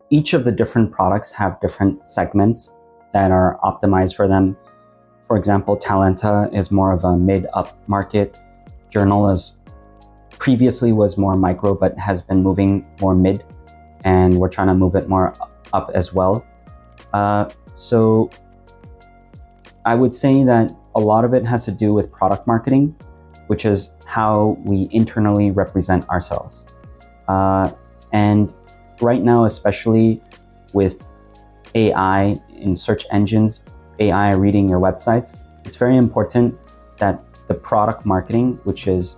each of the different products have different segments that are optimized for them. For example, Talenta is more of a mid-up market. Journal is previously was more micro, but has been moving more mid, and we're trying to move it more up as well. So I would say that a lot of it has to do with product marketing, which is how we internally represent ourselves. And right now, especially with AI in search engines, AI reading your websites, it's very important that the product marketing, which is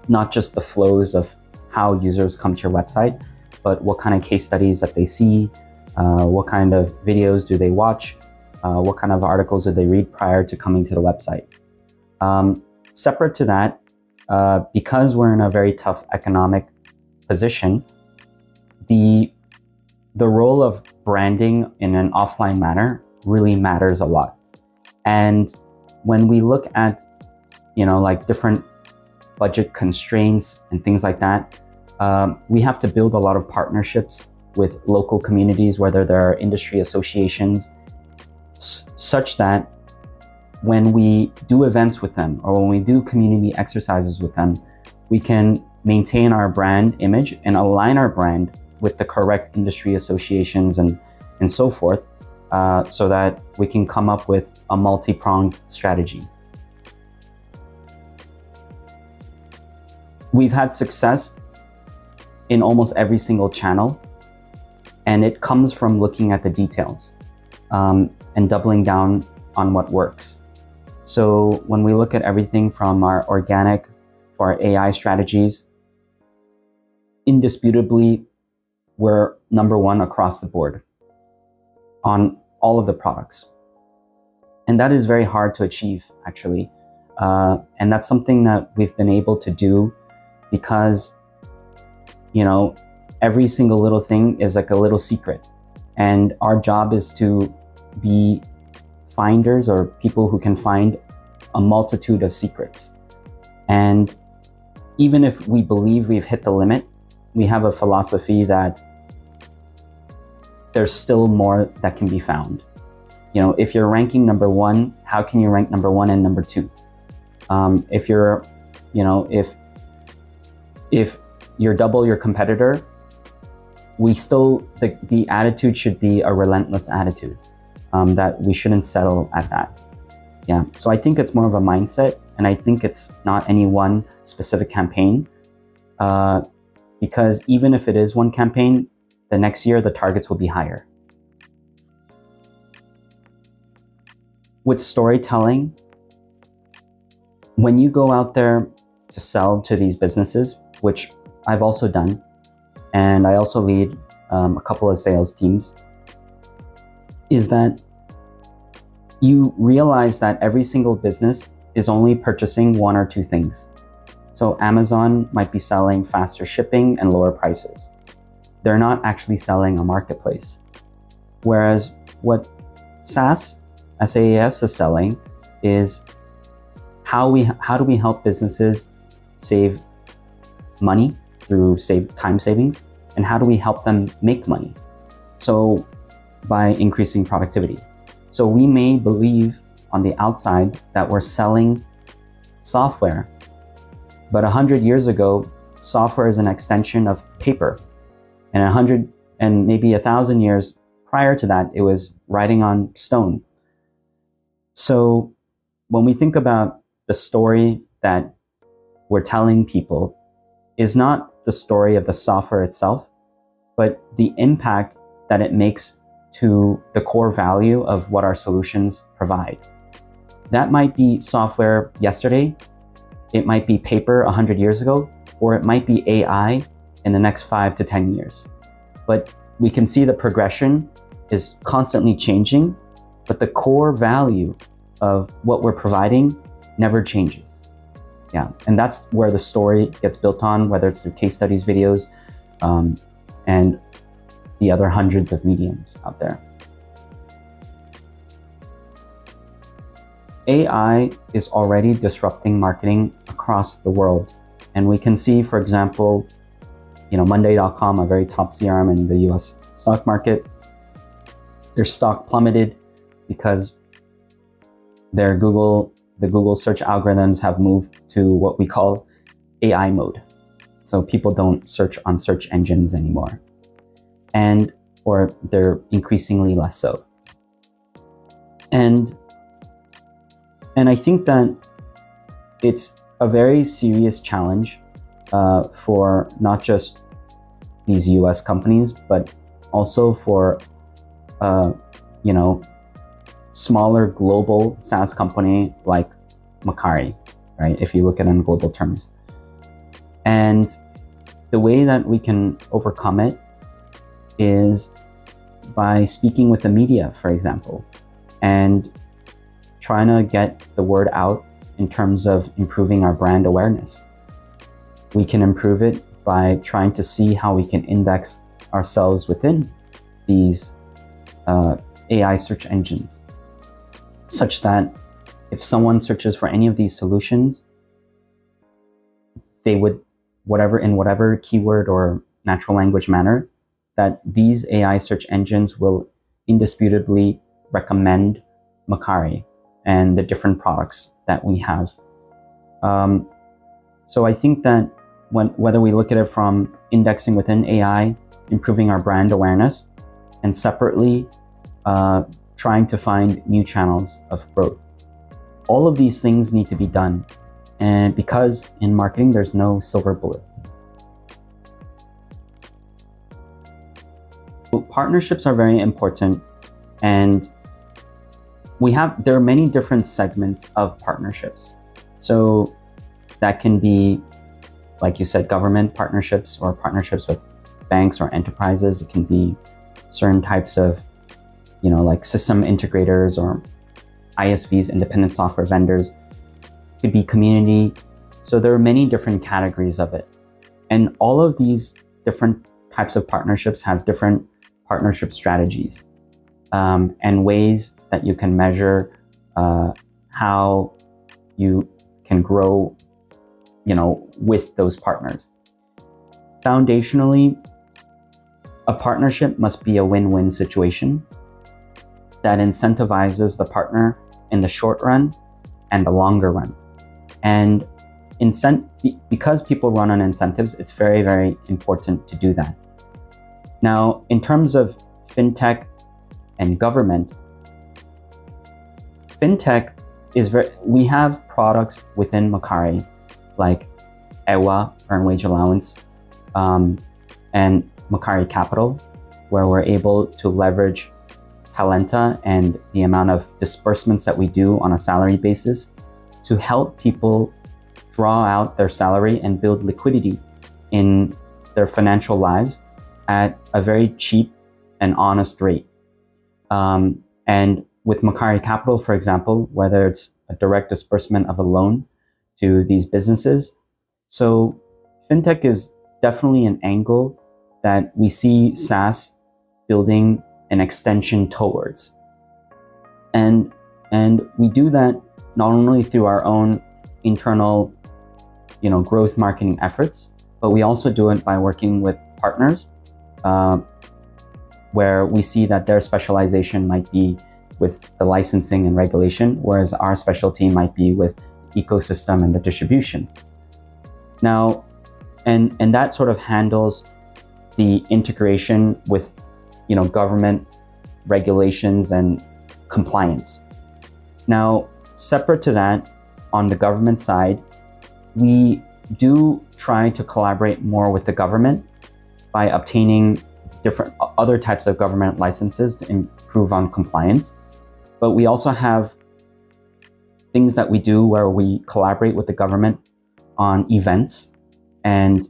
not just the flows of how users come to your website, but what kind of case studies that they see, what kind of videos do they watch, what kind of articles do they read prior to coming to the website. Separate to that, because we're in a very tough economic position, the role of branding in an offline manner really matters a lot. And when we look at, like different budget constraints and things like that, we have to build a lot of partnerships with local communities, whether there are industry associations, such that when we do events with them or when we do community exercises with them, we can maintain our brand image and align our brand with the correct industry associations and so forth, so that we can come up with a multi-pronged strategy. We've had success in almost every single channel, and it comes from looking at the details and doubling down on what works. So when we look at everything from our organic to our AI strategies, indisputably, we're number one across the board on all of the products. And that is very hard to achieve, actually. And that's something that we've been able to do because, every single little thing is like a little secret. And our job is to be finders or people who can find a multitude of secrets. And even if we believe we've hit the limit, we have a philosophy that there's still more that can be found. If you're ranking number one, how can you rank number one and number two? If you're, if you're double your competitor, the attitude should be a relentless attitude, that we shouldn't settle at that. Yeah, so I think it's more of a mindset, and I think it's not any one specific campaign, because even if it is one campaign, the next year the targets will be higher. With storytelling, when you go out there to sell to these businesses, which I've also done, and I also lead a couple of sales teams, is that you realize that every single business is only purchasing one or two things. So Amazon might be selling faster shipping and lower prices. They're not actually selling a marketplace. Whereas what SaaS is selling is how do we help businesses save money through time savings, and how do we help them make money? So by increasing productivity. So we may believe on the outside that we're selling software, but 100 years ago, software is an extension of paper. And 100 and maybe 1,000 years prior to that, it was writing on stone. So when we think about the story that we're telling people, is not the story of the software itself, but the impact that it makes to the core value of what our solutions provide. That might be software yesterday, it might be paper 100 years ago, or it might be AI in the next 5 to 10 years. But we can see the progression is constantly changing, but the core value of what we're providing never changes. Yeah, and that's where the story gets built on, whether it's through case studies, videos, and the other hundreds of mediums out there. AI is already disrupting marketing across the world. And we can see, for example, Monday.com, a very top CRM in the US, stock market. Their stock plummeted because the Google search algorithms have moved to what we call AI mode. So people don't search on search engines anymore, or they're increasingly less so. And I think that it's a very serious challenge for not just these US companies, but also for smaller global SaaS company like Macari, right? If you look at it in global terms. And the way that we can overcome it is by speaking with the media, for example, and trying to get the word out in terms of improving our brand awareness. We can improve it by trying to see how we can index ourselves within these AI search engines, such that if someone searches for any of these solutions, they would, in whatever keyword or natural language manner, that these AI search engines will indisputably recommend Macari and the different products that we have. So I think that whether we look at it from indexing within AI, improving our brand awareness, and separately trying to find new channels of growth, all of these things need to be done. And because in marketing, there's no silver bullet. Partnerships are very important, and there are many different segments of partnerships. So that can be, like you said, government partnerships or partnerships with banks or enterprises. It can be certain types of, like system integrators or ISVs, independent software vendors. It could be community. So there are many different categories of it. And all of these different types of partnerships have different partnership strategies and ways that you can measure how you can grow, with those partners. Foundationally, a partnership must be a win-win situation that incentivizes the partner in the short run and the longer run. And because people run on incentives, it's very, very important to do that. Now, in terms of fintech and government, fintech we have products within Macari like EWA, Earned Wage Allowance, and Macari Capital, where we're able to leverage Talenta and the amount of disbursements that we do on a salary basis to help people draw out their salary and build liquidity in their financial lives at a very cheap and honest rate. And with Macari Capital, for example, whether it's a direct disbursement of a loan to these businesses. So fintech is definitely an angle that we see SaaS building an extension towards. And we do that not only through our own internal, growth marketing efforts, but we also do it by working with partners, where we see that their specialization might be with the licensing and regulation, whereas our specialty might be with the ecosystem and the distribution. Now, and that sort of handles the integration with, government regulations and compliance. Now, separate to that, on the government side, we do try to collaborate more with the government by obtaining different other types of government licenses to improve on compliance. But we also have things that we do where we collaborate with the government on events and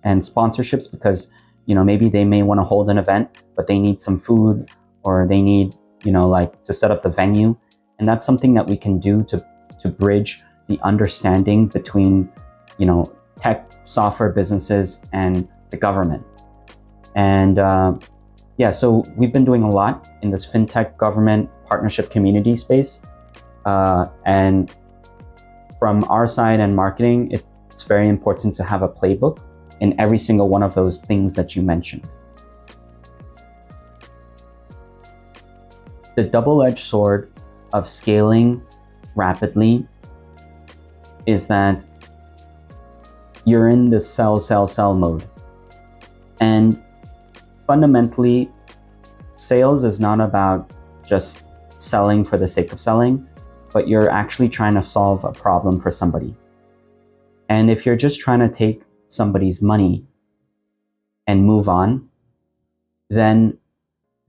sponsorships, because maybe they may want to hold an event, but they need some food, or they need to set up the venue, and that's something that we can do to bridge the understanding between tech software businesses and the government. And so we've been doing a lot in this fintech government partnership community space, and from our side and marketing, it's very important to have a playbook in every single one of those things that you mentioned. the double-edged sword of scaling rapidly is that you're in the sell mode. And fundamentally, sales is not about just selling for the sake of selling, but you're actually trying to solve a problem for somebody. And if you're just trying to take somebody's money and move on, then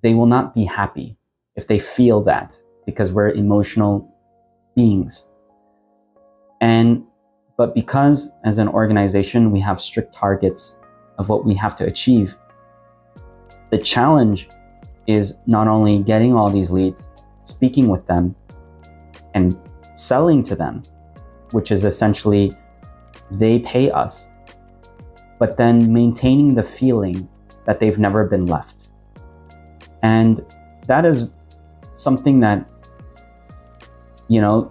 they will not be happy if they feel that, because we're emotional beings. But because as an organization, we have strict targets of what we have to achieve, the challenge is not only getting all these leads, speaking with them, and selling to them, which is essentially they pay us, but then maintaining the feeling that they've never been left. And that is something that, it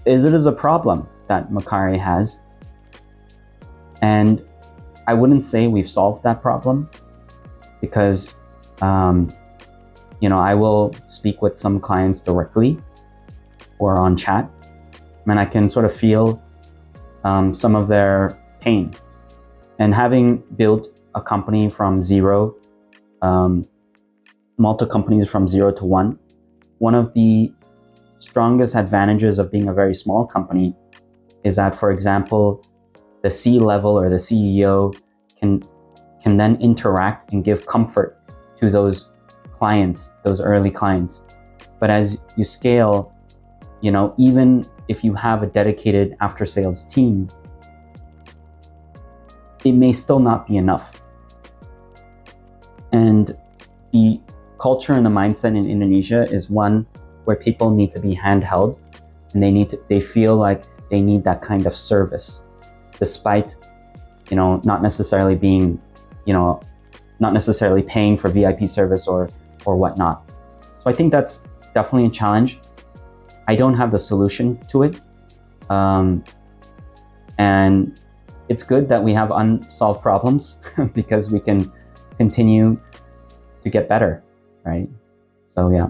is a problem that Mercari has. And I wouldn't say we've solved that problem, because I will speak with some clients directly or on chat, and I can sort of feel some of their pain. And having built a company from zero, multiple companies from 0 to 1, one of the strongest advantages of being a very small company is that, for example, the C-level or the CEO can then interact and give comfort to those clients, those early clients. But as you scale, even if you have a dedicated after-sales team, it may still not be enough. And the culture and the mindset in Indonesia is one where people need to be handheld, and they feel like they need that kind of service, despite, not necessarily being, not necessarily paying for VIP service or whatnot. So I think that's definitely a challenge. I don't have the solution to it. And it's good that we have unsolved problems because we can continue to get better, right? So yeah.